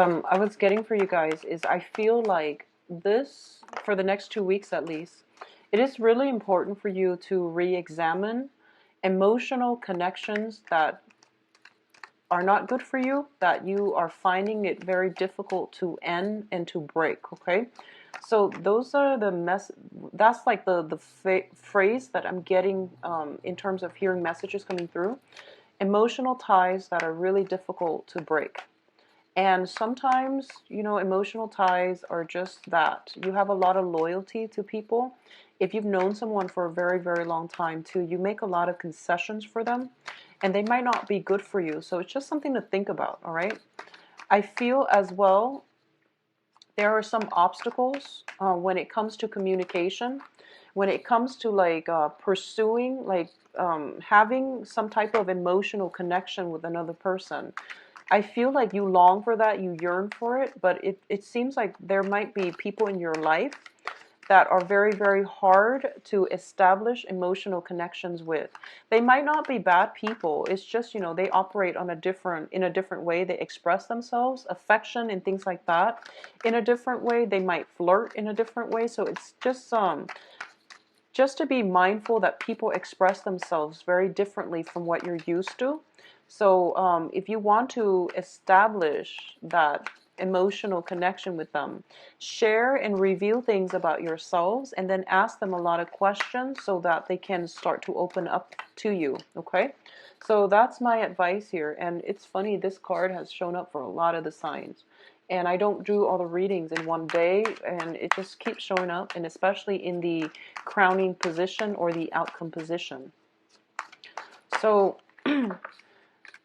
I was getting for you guys is I feel like this, for the next 2 weeks at least, it is really important for you to re-examine emotional connections that are not good for you, that you are finding it very difficult to end and to break, okay? So those are that's like the phrase that I'm getting in terms of hearing messages coming through. Emotional ties that are really difficult to break. And sometimes, emotional ties are just that. You have a lot of loyalty to people. If you've known someone for a very, very long time too, you make a lot of concessions for them, and they might not be good for you. So it's just something to think about, all right? I feel as well there are some obstacles when it comes to communication, when it comes to like pursuing, like having some type of emotional connection with another person. I feel like you long for that, you yearn for it, but it seems like there might be people in your life that are very, very hard to establish emotional connections with. They might not be bad people. It's just, they operate in a different way. They express themselves, affection and things like that in a different way. They might flirt in a different way. So it's just to be mindful that people express themselves very differently from what you're used to. So if you want to establish that emotional connection with them, share and reveal things about yourselves and then ask them a lot of questions so that they can start to open up to you, okay? So that's my advice here. And it's funny, this card has shown up for a lot of the signs. And I don't do all the readings in one day, and it just keeps showing up, and especially in the crowning position or the outcome position. So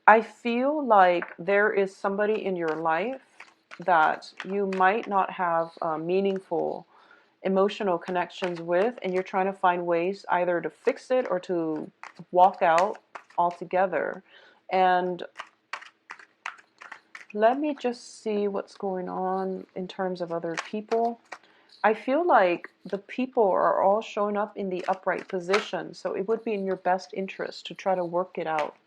I feel like there is somebody in your life that you might not have meaningful emotional connections with, and you're trying to find ways either to fix it or to walk out altogether. And let me just see what's going on in terms of other people. I feel like the people are all showing up in the upright position, so it would be in your best interest to try to work it out.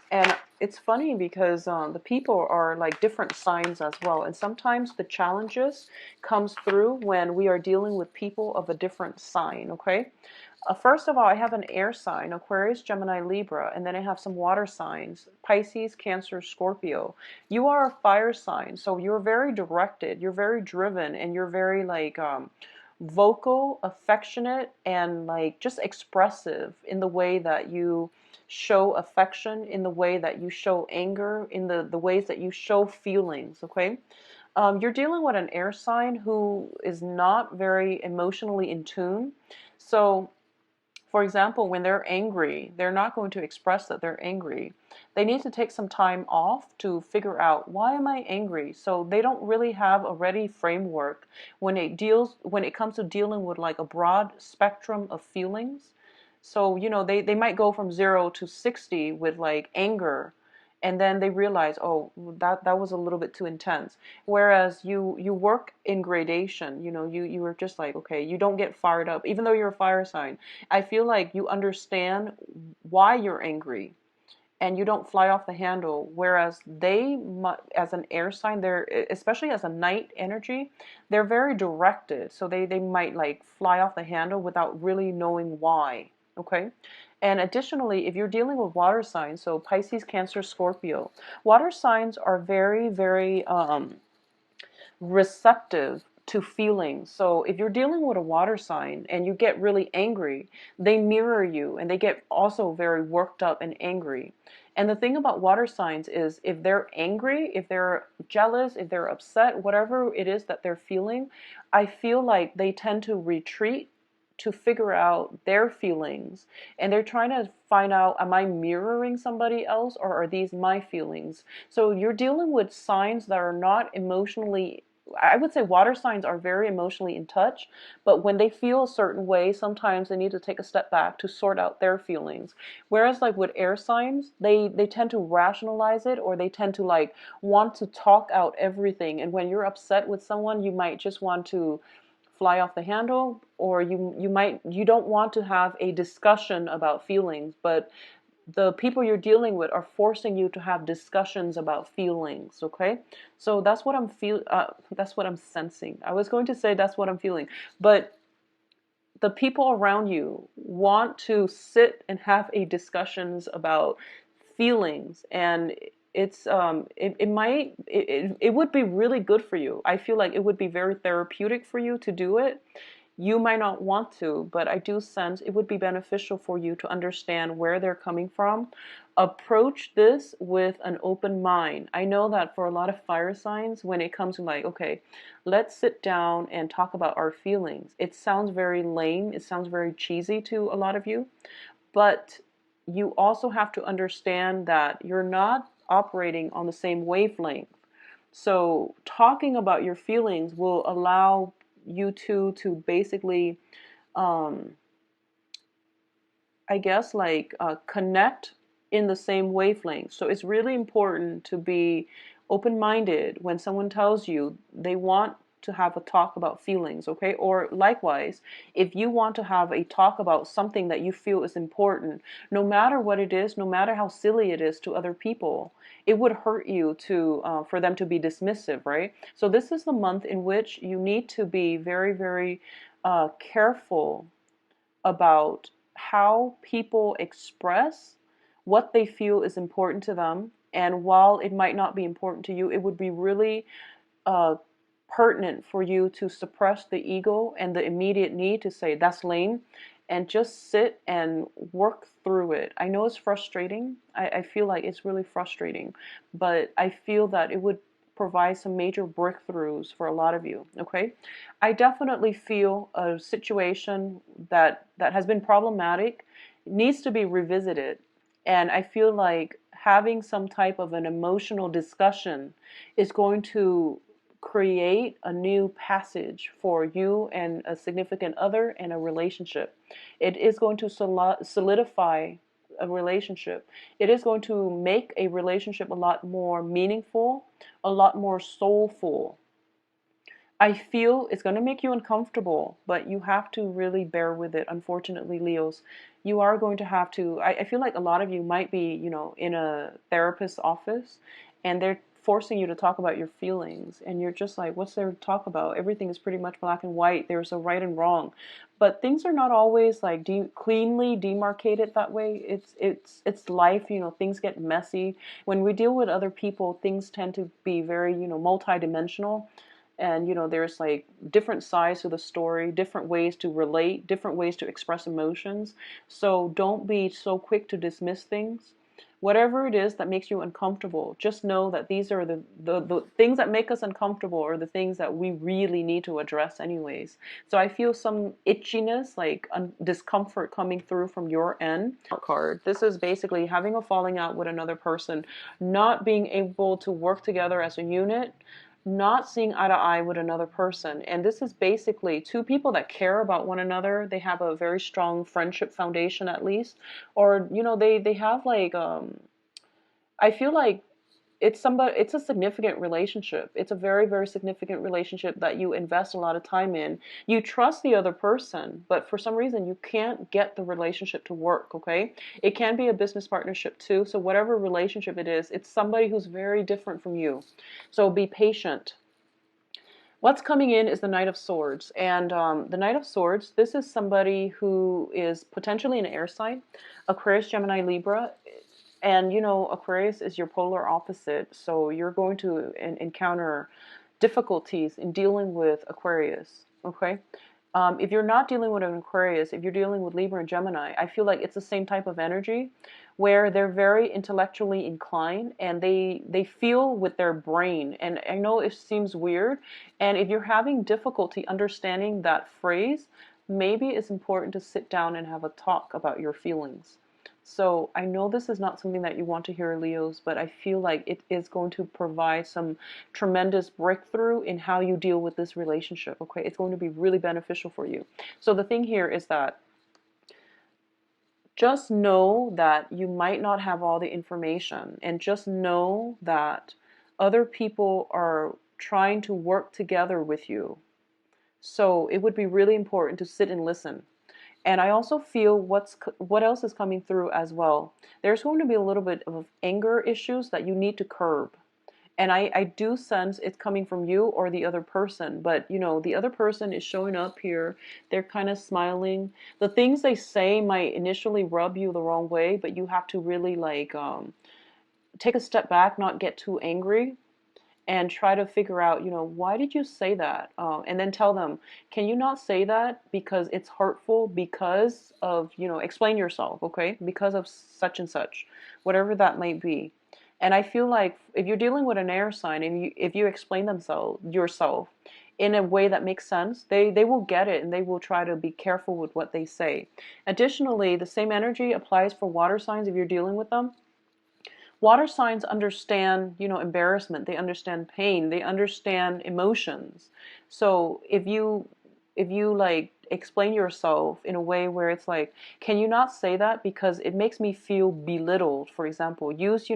And it's funny because the people are like different signs as well. And sometimes the challenges comes through when we are dealing with people of a different sign, okay? First of all, I have an air sign, Aquarius, Gemini, Libra, and then I have some water signs, Pisces, Cancer, Scorpio. You are a fire sign, so you're very directed, you're very driven, and you're very like vocal, affectionate, and like just expressive in the way that you show affection, in the way that you show anger, in the ways that you show feelings, okay? You're dealing with an air sign who is not very emotionally in tune. So for example, when they're angry, they're not going to express that they're angry. They need to take some time off to figure out, why am I angry? So they don't really have a ready framework when it comes to dealing with like a broad spectrum of feelings. So, they might go from 0 to 60 with like anger, and then they realize, oh, that was a little bit too intense. Whereas you work in gradation, you are just like, okay, you don't get fired up even though you're a fire sign. I feel like you understand why you're angry and you don't fly off the handle, whereas as an air sign, they're, especially as a night energy, they're very directed, so they might like fly off the handle without really knowing why. Okay. And additionally, if you're dealing with water signs, so Pisces, Cancer, Scorpio, water signs are very, very receptive to feelings. So if you're dealing with a water sign and you get really angry, they mirror you and they get also very worked up and angry. And the thing about water signs is if they're angry, if they're jealous, if they're upset, whatever it is that they're feeling, I feel like they tend to retreat to figure out their feelings, and they're trying to find out, am I mirroring somebody else or are these my feelings? So you're dealing with signs that are not emotionally, I would say water signs are very emotionally in touch, but when they feel a certain way, sometimes they need to take a step back to sort out their feelings. Whereas like with air signs, they tend to rationalize it, or they tend to like want to talk out everything. And when you're upset with someone, you might just want to fly off the handle, or you don't want to have a discussion about feelings, but the people you're dealing with are forcing you to have discussions about feelings. Okay, so that's what that's what I'm sensing. I was going to say that's what I'm feeling, but the people around you want to sit and have a discussions about feelings, and it would be really good for you. I feel like it would be very therapeutic for you to do it. You might not want to, but I do sense it would be beneficial for you to understand where they're coming from. Approach this with an open mind. I know that for a lot of fire signs, when it comes to like, okay, let's sit down and talk about our feelings, it sounds very lame, it sounds very cheesy to a lot of you, but you also have to understand that you're not operating on the same wavelength. So talking about your feelings will allow you two to basically, um, I guess, like connect in the same wavelength. So it's really important to be open-minded when someone tells you they want to have a talk about feelings, okay? Or likewise, if you want to have a talk about something that you feel is important, no matter what it is, no matter how silly it is to other people, it would hurt you to for them to be dismissive, right? So this is the month in which you need to be very, very careful about how people express what they feel is important to them. And while it might not be important to you, it would be really uh, pertinent for you to suppress the ego and the immediate need to say, that's lame, and just sit and work through it. I know it's frustrating. I feel like it's really frustrating, but I feel that it would provide some major breakthroughs for a lot of you. Okay, I definitely feel a situation that has been problematic needs to be revisited, and I feel like having some type of an emotional discussion is going to create a new passage for you and a significant other in a relationship. It is going to solidify a relationship. It is going to make a relationship a lot more meaningful, a lot more soulful. I feel it's going to make you uncomfortable, but you have to really bear with it. Unfortunately, Leos, you are going to have to. I feel like a lot of you might be, in a therapist's office and they're forcing you to talk about your feelings. And you're just like, what's there to talk about? Everything is pretty much black and white. There's a right and wrong. But things are not always like cleanly demarcated that way. It's life. Things get messy. When we deal with other people, things tend to be very, multidimensional, and there's like different sides to the story, different ways to relate, different ways to express emotions. So don't be so quick to dismiss things. Whatever it is that makes you uncomfortable, just know that these are the things that make us uncomfortable, or the things that we really need to address anyways. So I feel some itchiness, like discomfort coming through from your end. Card. This is basically having a falling out with another person, not being able to work together as a unit, not seeing eye to eye with another person. And this is basically two people that care about one another. They have a very strong friendship foundation, at least. Or, they have like, I feel like it's a significant relationship. It's a very, very significant relationship that you invest a lot of time in. You trust the other person, but for some reason you can't get the relationship to work, okay? It can be a business partnership too. So whatever relationship it is, it's somebody who's very different from you. So be patient. What's coming in is the Knight of Swords. And the Knight of Swords, this is somebody who is potentially an air sign, Aquarius, Gemini, Libra. And Aquarius is your polar opposite, so you're going to encounter difficulties in dealing with Aquarius, okay? If you're not dealing with an Aquarius, if you're dealing with Libra and Gemini, I feel like it's the same type of energy where they're very intellectually inclined, and they feel with their brain. And I know it seems weird, and if you're having difficulty understanding that phrase, maybe it's important to sit down and have a talk about your feelings. So I know this is not something that you want to hear, Leos, but I feel like it is going to provide some tremendous breakthrough in how you deal with this relationship, okay? It's going to be really beneficial for you. So the thing here is that just know that you might not have all the information, and just know that other people are trying to work together with you. So it would be really important to sit and listen. And I also feel what else is coming through as well. There's going to be a little bit of anger issues that you need to curb. And I do sense it's coming from you or the other person. But, the other person is showing up here. They're kind of smiling. The things they say might initially rub you the wrong way, but you have to really like take a step back, not get too angry, and try to figure out, why did you say that? And then tell them, can you not say that because it's hurtful because of, explain yourself, okay? Because of such and such, whatever that might be. And I feel like if you're dealing with an air sign and if you explain yourself in a way that makes sense, they will get it and they will try to be careful with what they say. Additionally, the same energy applies for water signs if you're dealing with them. Water signs understand, embarrassment. They understand pain. They understand emotions. So if you like explain yourself in a way where it's like, can you not say that because it makes me feel belittled, for example. Use,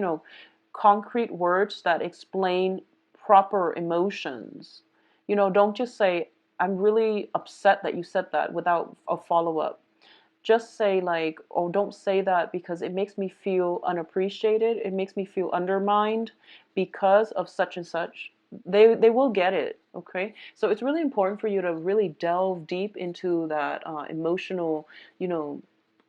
concrete words that explain proper emotions. Don't just say, I'm really upset that you said that without a follow-up. Just say like, oh, don't say that because it makes me feel unappreciated. It makes me feel undermined because of such and such. They will get it, okay? So it's really important for you to really delve deep into that emotional,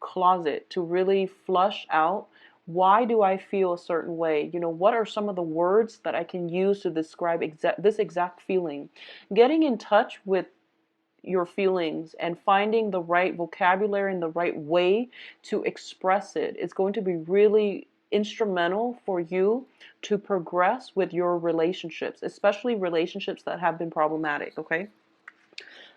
closet to really flush out, why do I feel a certain way? What are some of the words that I can use to describe this exact feeling? Getting in touch with your feelings and finding the right vocabulary and the right way to express it is going to be really instrumental for you to progress with your relationships, especially relationships that have been problematic, okay?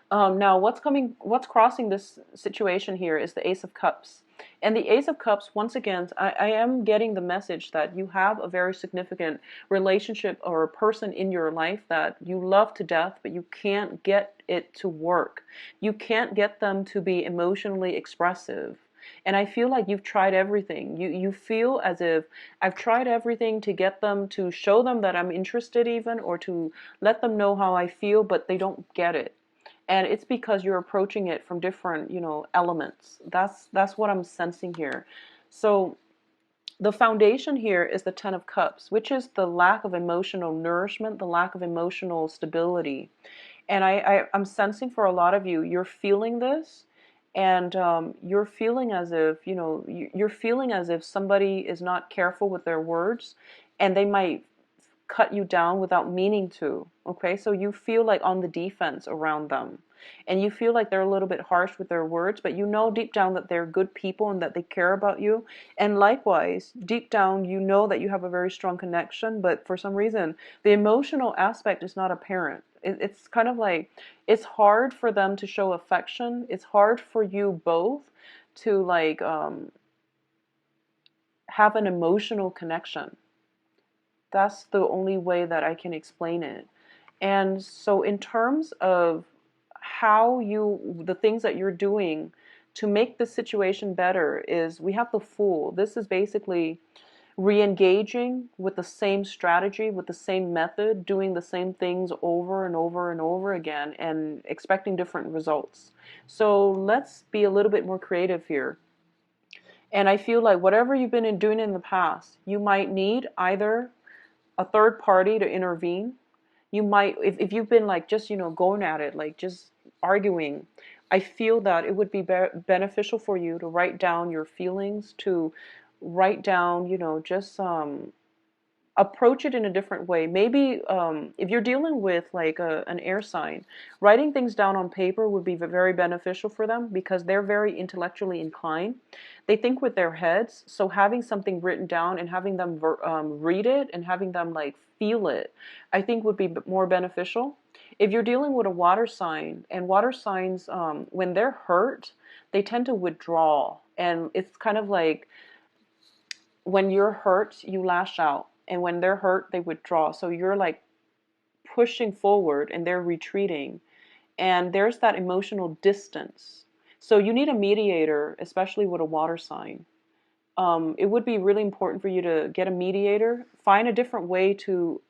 Now, what's crossing this situation here is the Ace of Cups. And the Ace of Cups, once again, I am getting the message that you have a very significant relationship or a person in your life that you love to death, but you can't get it to work. You can't get them to be emotionally expressive. And I feel like you've tried everything. You feel as if I've tried everything to get them to show them that I'm interested even, or to let them know how I feel, but they don't get it. And it's because you're approaching it from different, elements. That's what I'm sensing here. So the foundation here is the Ten of Cups, which is the lack of emotional nourishment, the lack of emotional stability. And I'm sensing for a lot of you, you're feeling this, and you're feeling as if, you're feeling as if somebody is not careful with their words, and they might cut you down without meaning to. Okay, so you feel like on the defense around them, and you feel like they're a little bit harsh with their words, but you know deep down that they're good people and that they care about you. And likewise, deep down, you know that you have a very strong connection, but for some reason the emotional aspect is not apparent. It's kind of like it's hard for them to show affection. It's hard for you both to like have an emotional connection. That's the only way that I can explain it. And so in terms of the things that you're doing to make the situation better, is we have the Fool. This is basically re-engaging with the same strategy, with the same method, doing the same things over and over and over again and expecting different results. So let's be a little bit more creative here. And I feel like whatever you've been doing in the past, you might need either a third party to intervene. You might, if you've been like just, going at it, like just arguing, I feel that it would be beneficial for you to write down your feelings, to write down, just approach it in a different way. Maybe if you're dealing with like an air sign, writing things down on paper would be very beneficial for them because they're very intellectually inclined. They think with their heads, so having something written down and having them read it and having them like feel it, I think would be more beneficial. If you're dealing with a water sign, and water signs, when they're hurt, they tend to withdraw. And it's kind of like when you're hurt, you lash out. And when they're hurt, they withdraw. So you're like pushing forward and they're retreating. And there's that emotional distance. So you need a mediator, especially with a water sign. It would be really important for you to get a mediator, find a different way to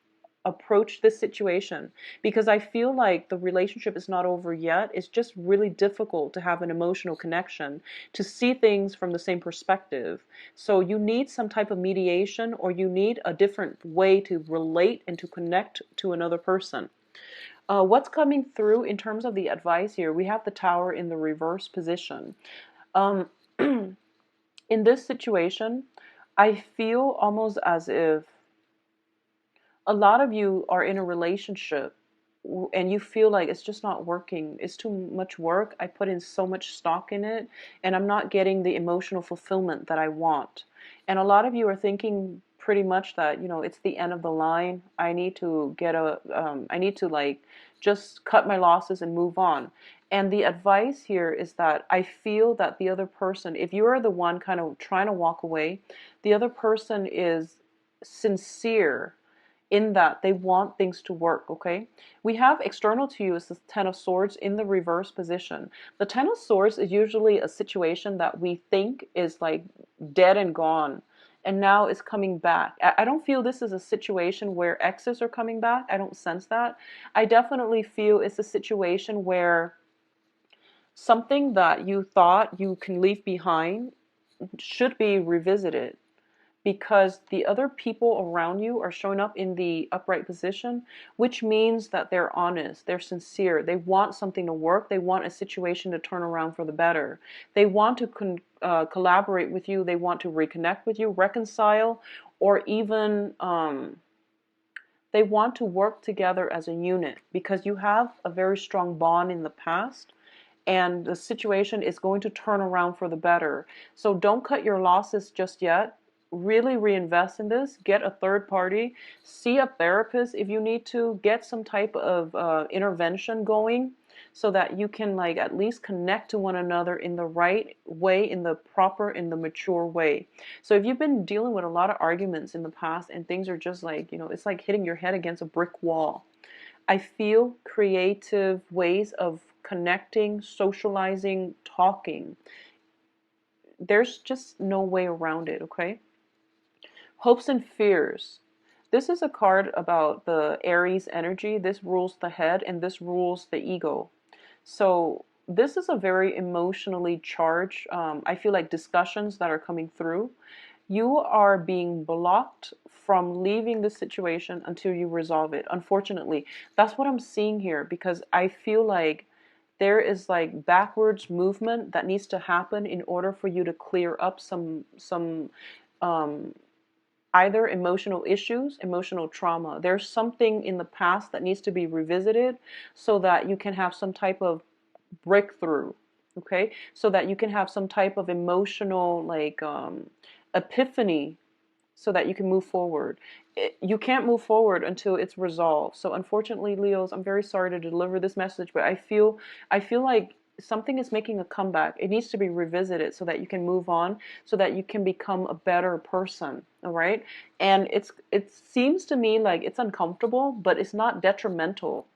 approach this situation, because I feel like the relationship is not over yet. It's just really difficult to have an emotional connection, to see things from the same perspective. So you need some type of mediation, or you need a different way to relate and to connect to another person. What's coming through in terms of the advice here? We have the Tower in the reverse position. Um, in this situation, I feel almost as if a lot of you are in a relationship and you feel like it's just not working. It's too much work. I put in so much stock in it and I'm not getting the emotional fulfillment that I want. And a lot of you are thinking pretty much that, it's the end of the line. I need to I need to like just cut my losses and move on. And the advice here is that I feel that the other person, if you are the one kind of trying to walk away, the other person is sincere in that they want things to work, okay? We have external to you is the Ten of Swords in the reverse position. The Ten of Swords is usually a situation that we think is like dead and gone, and now it's coming back. I don't feel this is a situation where exes are coming back. I don't sense that. I definitely feel it's a situation where something that you thought you can leave behind should be revisited, because the other people around you are showing up in the upright position, which means that they're honest, they're sincere, they want something to work, they want a situation to turn around for the better. They want to collaborate with you, they want to reconnect with you, reconcile, or even they want to work together as a unit, because you have a very strong bond in the past and the situation is going to turn around for the better. So don't cut your losses just yet. Really reinvest in this. Get a third party. See a therapist if you need to. Get some type of intervention going so that you can like at least connect to one another in the right way, in the proper, in the mature way. So if you've been dealing with a lot of arguments in the past and things are just like, it's like hitting your head against a brick wall, I feel creative ways of connecting, socializing, talking. There's just no way around it, okay? Hopes and fears. This is a card about the Aries energy. This rules the head and this rules the ego. So this is a very emotionally charged, I feel like, discussions that are coming through. You are being blocked from leaving the situation until you resolve it. Unfortunately, that's what I'm seeing here, because I feel like there is like backwards movement that needs to happen in order for you to clear up some either emotional issues, emotional trauma. There's something in the past that needs to be revisited so that you can have some type of breakthrough, okay? So that you can have some type of emotional like epiphany so that you can move forward. You can't move forward until it's resolved. So unfortunately, Leos, I'm very sorry to deliver this message, but I feel like something is making a comeback. It needs to be revisited so that you can move on, so that you can become a better person, all right? And it seems to me like it's uncomfortable, but it's not detrimental.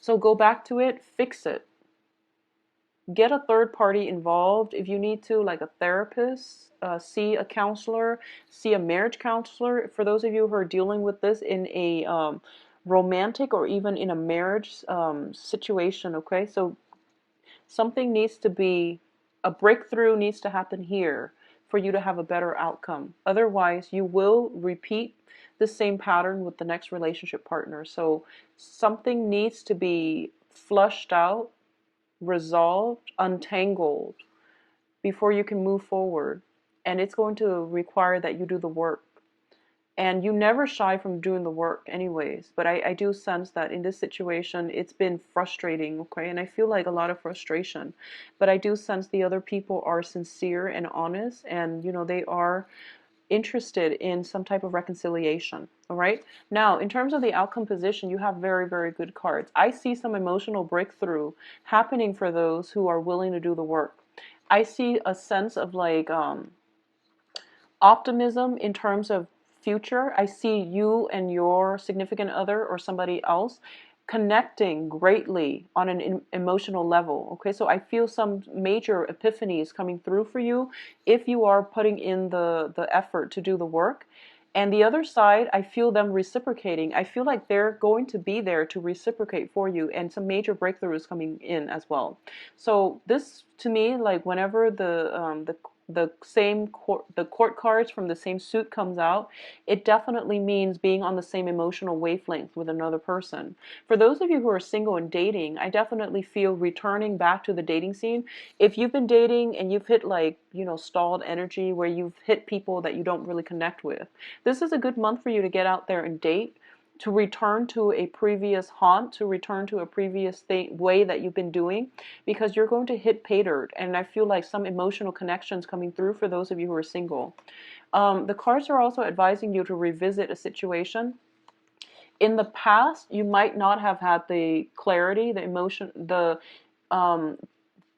So go back to it, fix it. Get a third party involved if you need to, like a therapist, see a counselor, see a marriage counselor. For those of you who are dealing with this in a romantic or even in a marriage situation, okay? So something needs to be, a breakthrough needs to happen here for you to have a better outcome. Otherwise, you will repeat the same pattern with the next relationship partner. So something needs to be flushed out, resolved, untangled before you can move forward. And it's going to require that you do the work. And you never shy from doing the work anyways. But I do sense that in this situation, it's been frustrating, okay? And I feel like a lot of frustration. But I do sense the other people are sincere and honest. And, they are interested in some type of reconciliation. All right. Now, in terms of the outcome position, you have very, very good cards. I see some emotional breakthrough happening for those who are willing to do the work. I see a sense of like optimism in terms of future. I see you and your significant other or somebody else connecting greatly on an emotional level. Okay, so I feel some major epiphanies coming through for you if you are putting in the effort to do the work. And the other side, I feel them reciprocating. I feel like they're going to be there to reciprocate for you, and some major breakthroughs coming in as well. So this, to me, like whenever the court cards from the same suit comes out, it definitely means being on the same emotional wavelength with another person. For those of you who are single and dating, I definitely feel returning back to the dating scene. If you've been dating and you've hit like, stalled energy where you've hit people that you don't really connect with, this is a good month for you to get out there and date, to return to a previous haunt, to return to a previous way that you've been doing, because you're going to hit pay dirt. And I feel like some emotional connections coming through for those of you who are single. The cards are also advising you to revisit a situation. In the past, you might not have had the clarity, the emotion, um,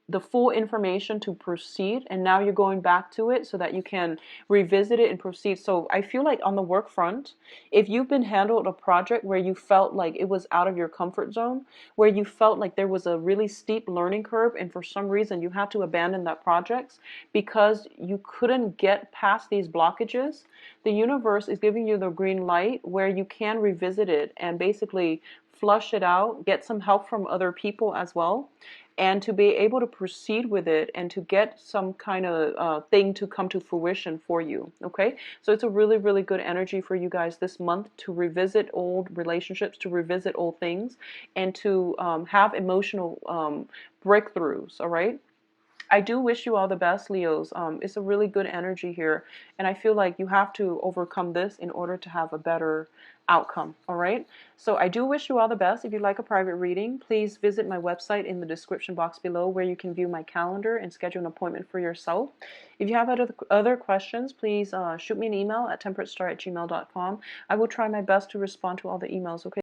the full information to proceed, and now you're going back to it so that you can revisit it and proceed. So I feel like on the work front, if you've been handled a project where you felt like it was out of your comfort zone, where you felt like there was a really steep learning curve, and for some reason you had to abandon that project because you couldn't get past these blockages, the universe is giving you the green light where you can revisit it and basically flush it out, get some help from other people as well, and to be able to proceed with it and to get some kind of thing to come to fruition for you. Okay, so it's a really, really good energy for you guys this month to revisit old relationships, to revisit old things, and to have emotional breakthroughs. All right, I do wish you all the best, Leos. It's a really good energy here, and I feel like you have to overcome this in order to have a better outcome. All right, so I do wish you all the best. If you'd like a private reading, please visit my website in the description box below, where you can view my calendar and schedule an appointment for yourself. If you have other questions, please shoot me an email at temperatestar@gmail.com. I will try my best to respond to all the emails. Okay.